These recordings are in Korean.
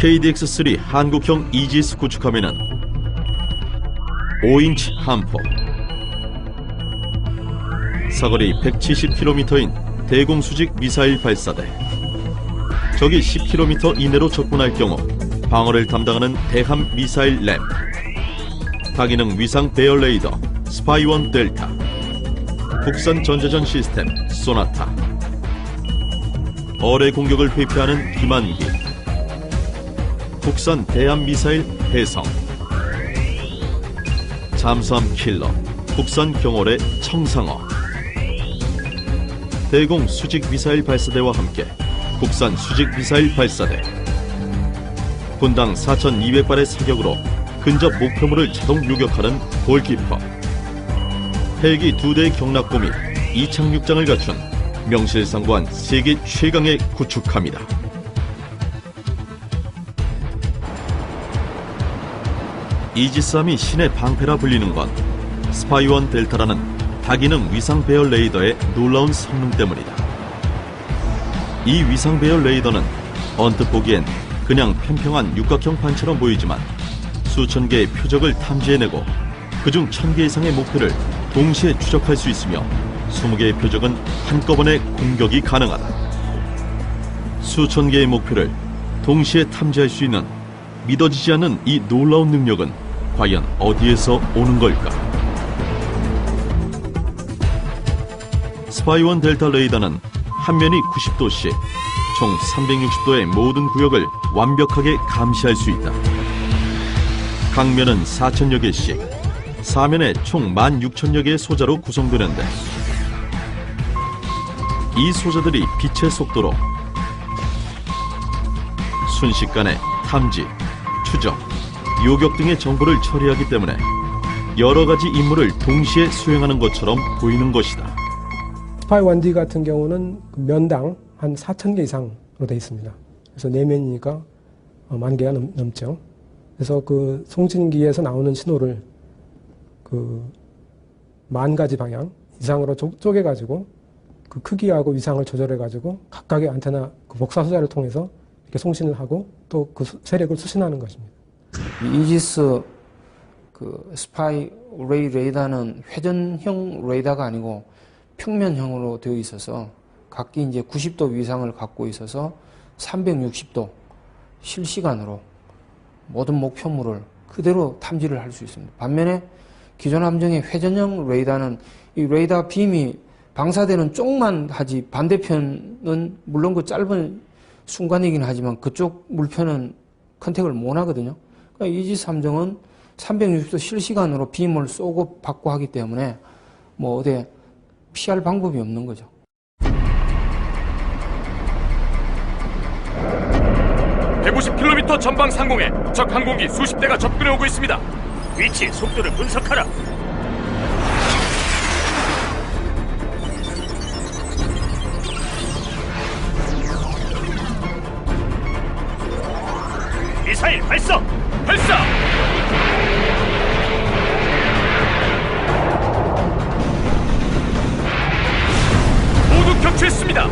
KDX-3 한국형 이지스 구축함에는 5인치 함포, 사거리 170km인 대공수직 미사일 발사대, 적이 10km 이내로 접근할 경우 방어를 담당하는 대함 미사일 램프, 다기능 위상 배열 레이더 스파이원 델타, 국산 전자전 시스템 소나타, 어뢰 공격을 회피하는 기만기, 국산 대함 미사일 해성, 잠수함 킬러 국산 경어뢰 청상어, 대공 수직 미사일 발사대와 함께 국산 수직 미사일 발사대, 분당 4,200발의 사격으로 근접 목표물을 자동 요격하는 골키퍼, 헬기 2대의 경납고 및 이착륙장을 갖춘 명실상부한 세계 최강의 구축함이다. 이지스함이 신의 방패라 불리는 건 스파이원 델타라는 다기능 위상 배열 레이더의 놀라운 성능 때문이다. 이 위상 배열 레이더는 언뜻 보기엔 그냥 평평한 육각형 판처럼 보이지만 수천 개의 표적을 탐지해내고 그중 1000개 이상의 목표를 동시에 추적할 수 있으며 20개의 표적은 한꺼번에 공격이 가능하다. 수천 개의 목표를 동시에 탐지할 수 있는 믿어지지 않는 이 놀라운 능력은 과연 어디에서 오는 걸까? 스파이원 델타 레이더는 한 면이 90도씩 총 360도의 모든 구역을 완벽하게 감시할 수 있다. 각면은 4,000여 개씩, 사면에 총 16,000여 개의 소자로 구성되는데 이 소자들이 빛의 속도로 순식간에 탐지, 추적, 요격 등의 정보를 처리하기 때문에 여러 가지 임무를 동시에 수행하는 것처럼 보이는 것이다. 스파이1D 같은 경우는 면당 한 4,000개 이상으로 되어 있습니다. 그래서 내면이니까 10,000개가 넘죠. 그래서 그 송신기에서 나오는 신호를 그 10,000가지 방향 이상으로 쪼개가지고 그 크기하고 위상을 조절해가지고 각각의 안테나 그 복사 소자를 통해서 이렇게 송신을 하고 또 그 세력을 수신하는 것입니다. 이지스 그 스파이 레이더는 회전형 레이더가 아니고 평면형으로 되어 있어서 각기 이제 90도 위상을 갖고 있어서 360도 실시간으로 모든 목표물을 그대로 탐지를 할 수 있습니다. 반면에 기존 함정의 회전형 레이더는 이 레이더 빔이 방사되는 쪽만 하지 반대편은 물론 그 짧은 순간이긴 하지만 그쪽 물편은 컨택을 못 하거든요. 그러니까 이지스 함정은 360도 실시간으로 빔을 쏘고 받고 하기 때문에 뭐 어디 피할 방법이 없는 거죠. (150km) 전방 상공에 적 항공기 수십 대가 접근해 오고 있습니다. 위치, 속도를 분석하라. 미사일 발사! 발사! 모두 격추했습니다.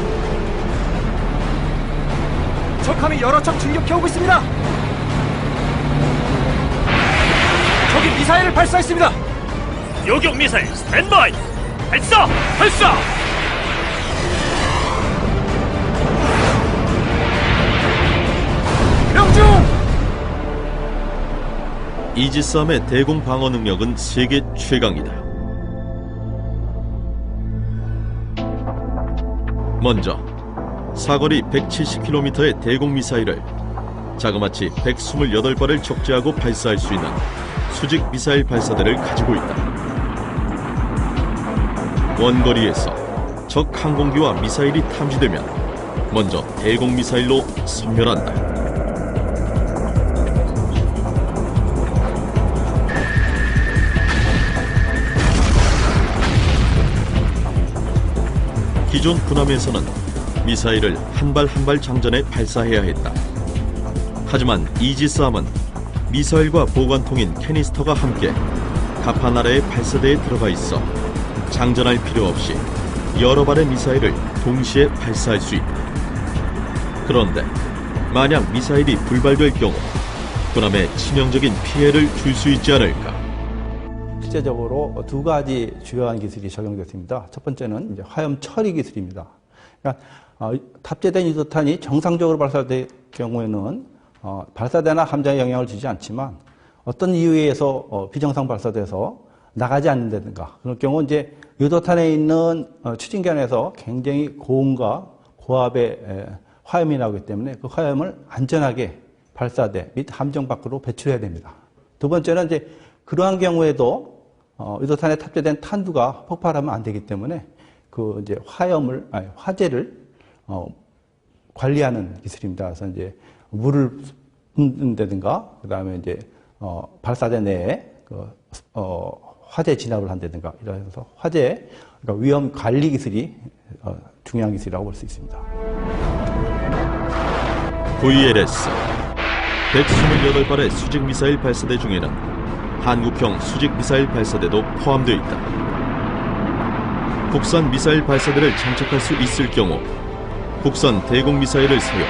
적함이 여러 척 진격해오고 있습니다. 적이 미사일을 발사했습니다. 요격 미사일 스탠바이! 발사! 발사! 명중! 이지스함의 대공 방어 능력은 세계 최강이다. 먼저 사거리 170km의 대공 미사일을 자그마치 128발을 적재하고 발사할 수 있는 수직 미사일 발사대를 가지고 있다. 원거리에서 적 항공기와 미사일이 탐지되면 먼저 대공 미사일로 섬멸한다. 기존 군함에서는 미사일을 한 발 한 발 장전해 발사해야 했다. 하지만 이지스함은 미사일과 보관통인 캐니스터가 함께 갑판 아래의 발사대에 들어가 있어 장전할 필요 없이 여러 발의 미사일을 동시에 발사할 수 있다. 그런데 만약 미사일이 불발될 경우 군함에 치명적인 피해를 줄 수 있지 않을까? 실제적으로 두 가지 주요한 기술이 적용됐습니다. 첫 번째는 이제 화염 처리 기술입니다. 그러니까 탑재된 유도탄이 정상적으로 발사될 경우에는 발사대나 함장에 영향을 주지 않지만 어떤 이유에 의해서 비정상 발사돼서 나가지 않는다든가 그럴 경우 이제 유도탄에 있는 추진기관에서 굉장히 고온과 고압의 화염이 나오기 때문에 그 화염을 안전하게 발사대 및 함정 밖으로 배출해야 됩니다. 두 번째는 이제 그러한 경우에도 유도탄에 탑재된 탄두가 폭발하면 안 되기 때문에 그 이제 화재를 관리하는 기술입니다. 그래서 이제 물을 붓는다든가 그다음에 이제 발사대 내에 화재 진압을 한다든가 이러면서 그러니까 위험 관리 기술이 중요한 기술이라고 볼 수 있습니다. VLS 128발의 수직 미사일 발사대 중에는 한국형 수직 미사일 발사대도 포함되어 있다. 국산 미사일 발사대를 장착할 수 있을 경우 국산 대공 미사일을 사용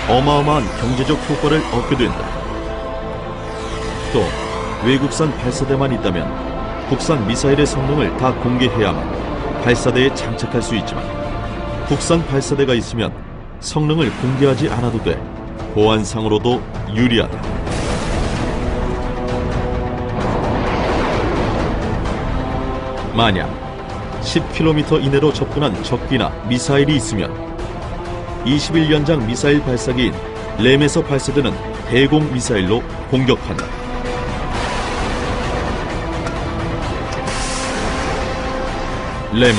어마어마한 경제적 효과를 얻게 된다. 또 외국산 발사대만 있다면 국산 미사일의 성능을 다 공개해야만 발사대에 장착할 수 있지만 국산 발사대가 있으면 성능을 공개하지 않아도 돼 보안상으로도 유리하다. 만약 10km 이내로 접근한 적기나 미사일이 있으면 21연장 미사일 발사기인 램에서 발사되는 대공 미사일로 공격한다. 램은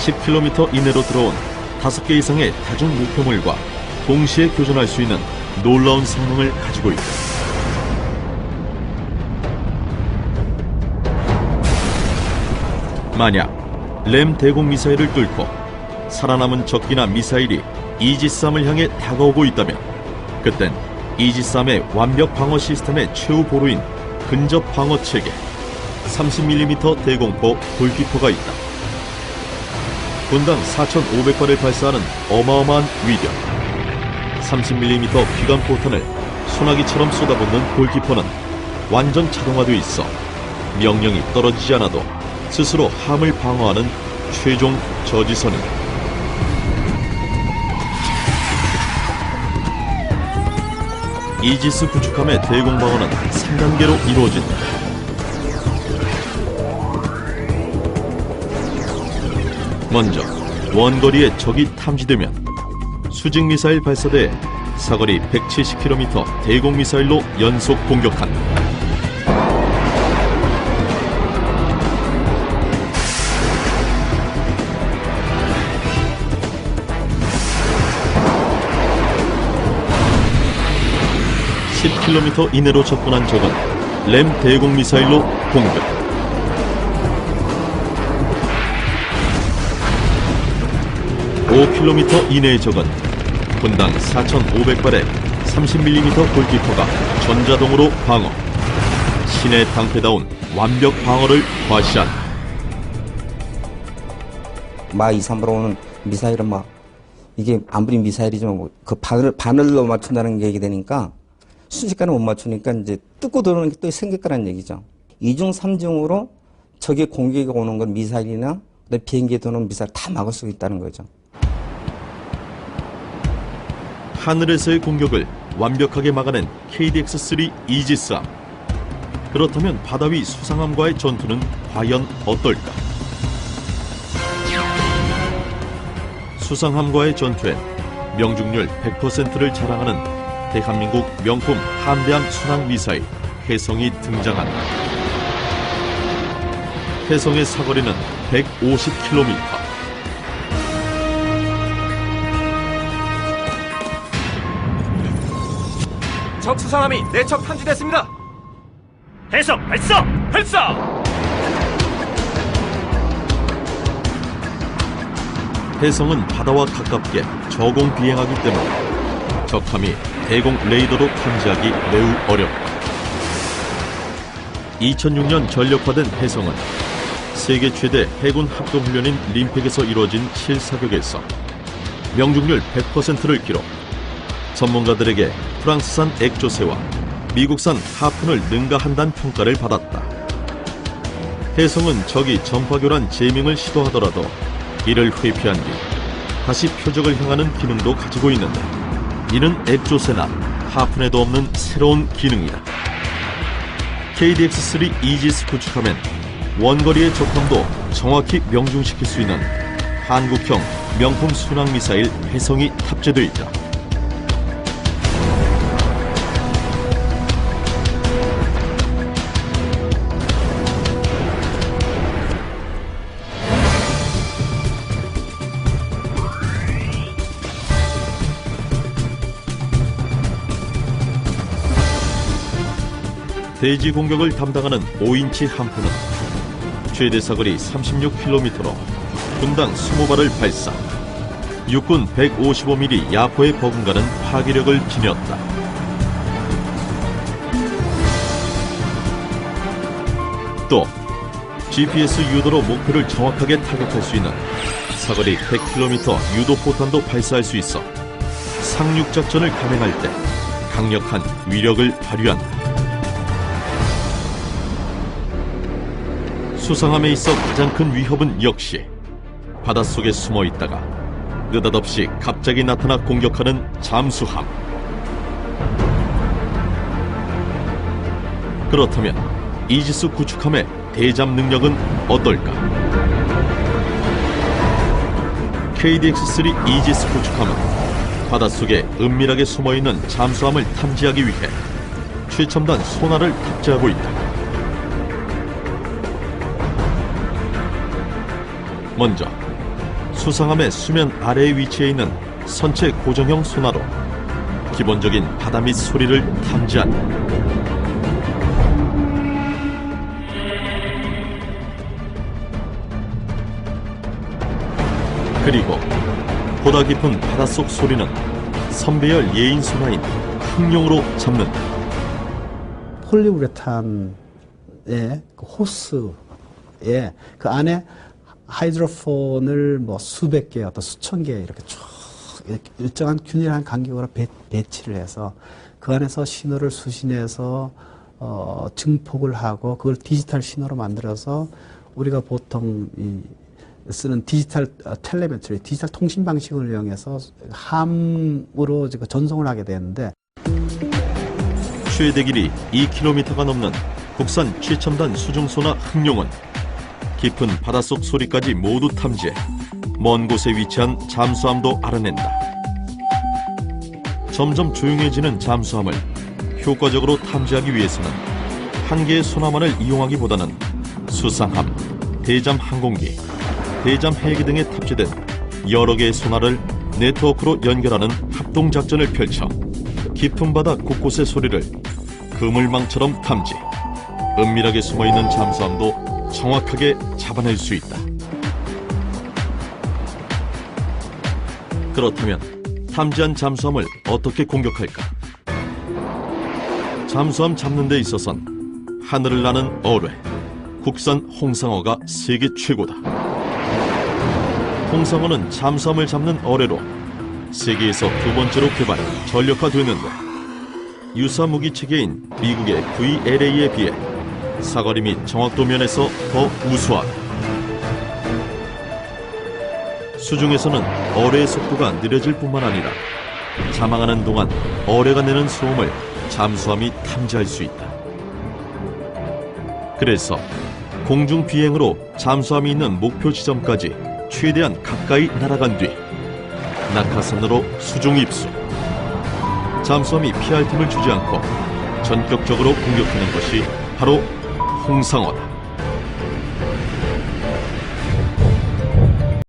10km 이내로 들어온 5개 이상의 다중 목표물과 동시에 교전할 수 있는 놀라운 성능을 가지고 있다. 만약 램 대공 미사일을 뚫고 살아남은 적기나 미사일이 이지스함을 향해 다가오고 있다면 그땐 이지스함의 완벽 방어 시스템의 최후 보루인 근접 방어 체계 30mm 대공포 골키퍼가 있다. 분당 4,500발을 발사하는 어마어마한 위력 30mm 기관포탄을 소나기처럼 쏟아붓는 골키퍼는 완전 자동화되어 있어 명령이 떨어지지 않아도 스스로 함을 방어하는 최종 저지선이다. 이지스 구축함의 대공방어는 3단계로 이루어진다. 먼저 원거리에 적이 탐지되면 수직미사일 발사대에 사거리 170km 대공미사일로 연속 공격한다. (10km) 이내로 접근한 적은 램 대공미사일로 공격. (5km) 이내의 적은 분당 4,500발의 30mm 골키퍼가 전자동으로 방어. 신의 방패다운 완벽 방어를 과시한다. 마 2,3으로 오는 미사일은 이게 아무리 미사일이지만 그 바늘로 맞춘다는 얘기 되니까 순식간에 못 맞추니까 이제 뜯고 들어오는 게 또 생길 거란 얘기죠. 2중, 3중으로 적의 공격이 오는 건 미사일이나 비행기에 도는 미사일 다 막을 수 있다는 거죠. 하늘에서의 공격을 완벽하게 막아낸 KDX-3 이지스함. 그렇다면 바다 위 수상함과의 전투는 과연 어떨까? 수상함과의 전투엔 명중률 100%를 자랑하는 대한민국 명품 함대함 순항 미사일 혜성이 등장한다. 혜성의 사거리는 150km. 적 수상함이 내척 탐지됐습니다. 해성 발사! 발사! 혜성은 바다와 가깝게 저공 비행하기 때문에 적함이 대공 레이더로 탐지하기 매우 어렵다. 2006년 전력화된 혜성은 세계 최대 해군 합동훈련인 림팩에서 이루어진 실사격에서 명중률 100%를 기록, 전문가들에게 프랑스산 엑조새와 미국산 하푼을 능가한다는 평가를 받았다. 혜성은 적이 전파교란 제밍을 시도하더라도 이를 회피한 뒤 다시 표적을 향하는 기능도 가지고 있는데, 이는 엑조새나 하푼에도 없는 새로운 기능이다. KDX-3 이지스 구축함엔 원거리의 적함도 정확히 명중시킬 수 있는 한국형 명품 순항미사일 혜성이 탑재되어 있다. 대지 공격을 담당하는 5인치 함포는 최대 사거리 36km로 분당 20발을 발사, 육군 155mm 야포에 버금가는 파괴력을 지녔다. 또 GPS 유도로 목표를 정확하게 타격할 수 있는 사거리 100km 유도 포탄도 발사할 수 있어 상륙작전을 감행할 때 강력한 위력을 발휘한다. 수상함에 있어 가장 큰 위협은 역시 바닷속에 숨어 있다가 느닷없이 갑자기 나타나 공격하는 잠수함. 그렇다면 이지스 구축함의 대잠 능력은 어떨까? KDX-3 이지스 구축함은 바닷속에 은밀하게 숨어있는 잠수함을 탐지하기 위해 최첨단 소나를 탑재하고 있다. 먼저 수상함의 수면 아래에 위치해 있는 선체 고정형 소나로 기본적인 바다 밑 소리를 탐지한다. 그리고 보다 깊은 바닷속 소리는 선배열 예인 소나인 흑룡으로 잡는다. 폴리우레탄의 그 호스에 그 안에 하이드로폰을 뭐 수백 개, 어떤 수천 개 이렇게 쭉 일정한 균일한 간격으로 배치를 해서 그 안에서 신호를 수신해서 증폭을 하고 그걸 디지털 신호로 만들어서 우리가 보통 쓰는 디지털 텔레메트리, 디지털 통신 방식을 이용해서 함으로 전송을 하게 되는데, 최대 길이 2km가 넘는 국산 최첨단 수중소나 흑룡은 깊은 바닷속 소리까지 모두 탐지해 먼 곳에 위치한 잠수함도 알아낸다. 점점 조용해지는 잠수함을 효과적으로 탐지하기 위해서는 한 개의 소나만을 이용하기보다는 수상함, 대잠 항공기, 대잠 헬기 등에 탑재된 여러 개의 소나를 네트워크로 연결하는 합동작전을 펼쳐 깊은 바다 곳곳의 소리를 그물망처럼 탐지, 은밀하게 숨어있는 잠수함도 정확하게 잡아낼 수 있다. 그렇다면 탐지한 잠수함을 어떻게 공격할까? 잠수함 잡는 데 있어선 하늘을 나는 어뢰, 국산 홍상어가 세계 최고다. 홍상어는 잠수함을 잡는 어뢰로 세계에서 두 번째로 개발, 전력화됐는데 유사 무기 체계인 미국의 VLA에 비해 사거리 및 정확도 면에서 더 우수하다. 수중에서는 어뢰의 속도가 느려질 뿐만 아니라 자망하는 동안 어뢰가 내는 소음을 잠수함이 탐지할 수 있다. 그래서 공중 비행으로 잠수함이 있는 목표 지점까지 최대한 가까이 날아간 뒤 낙하산으로 수중 입수. 잠수함이 피할 틈을 주지 않고 전격적으로 공격하는 것이 바로 홍상어다.